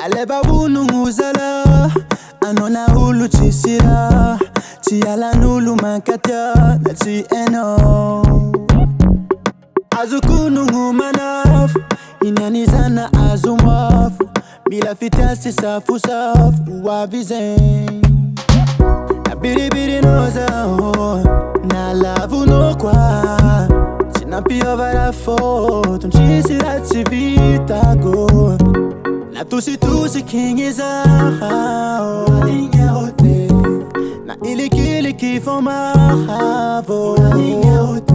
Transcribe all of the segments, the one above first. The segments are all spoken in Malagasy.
Aleba wunu nguzala anona hulu chisira ti ala nulu mankatya na ti eno azukunu ngumanaf inyanizana azumaf bila fitasi safu wavizen na biribiri noza na lavu no kwa sinapio vara foto nchisira tivitago na tusi king is linha hote na iliki foma havo linha hote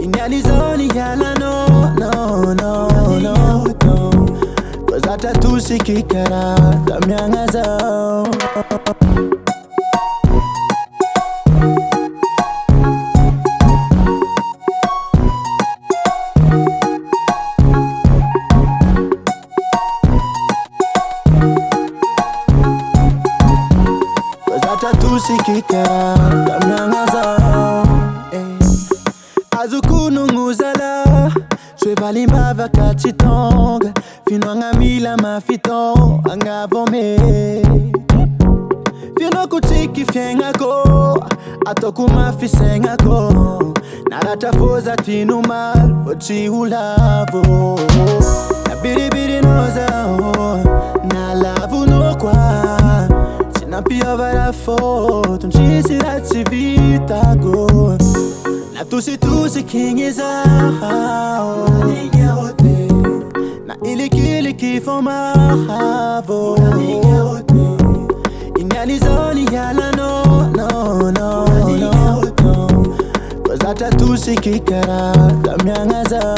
inyalizoni yala no cause ata tusi kikara tamyangaza Sikikara kamyangaza azukunu nguzala shwevalimba vakachitonga finwanga mila mafito angavome fino kutiki fyengako atokumafisengako naratafoza tinumal vochiulavo na biribiri noza na lavu nokwa Pia vara foto nchisira tivitago na tusi king is linha hote na iliki foma havo linha hote inyalizoni yala no cause ata tusi kikara tamyangaza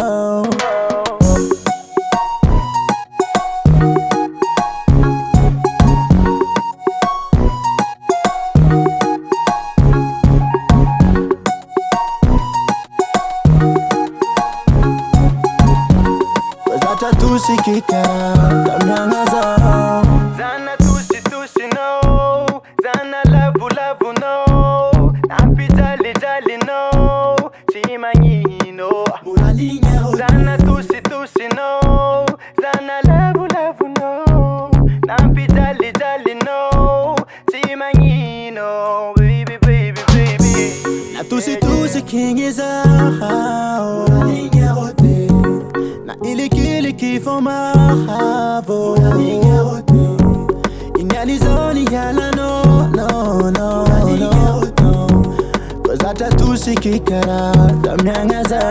Sikikara kamyangaza Zana tusi no Zana lavu no Nampi jali no Chimanyi no Zana tusi no Zana lavu no Nampi jali no Chimanyi no Baby Na tusi king is linha hote na iliki foma havo linha hote inyalizoni yala no cause ata tusi kikara tamyangaza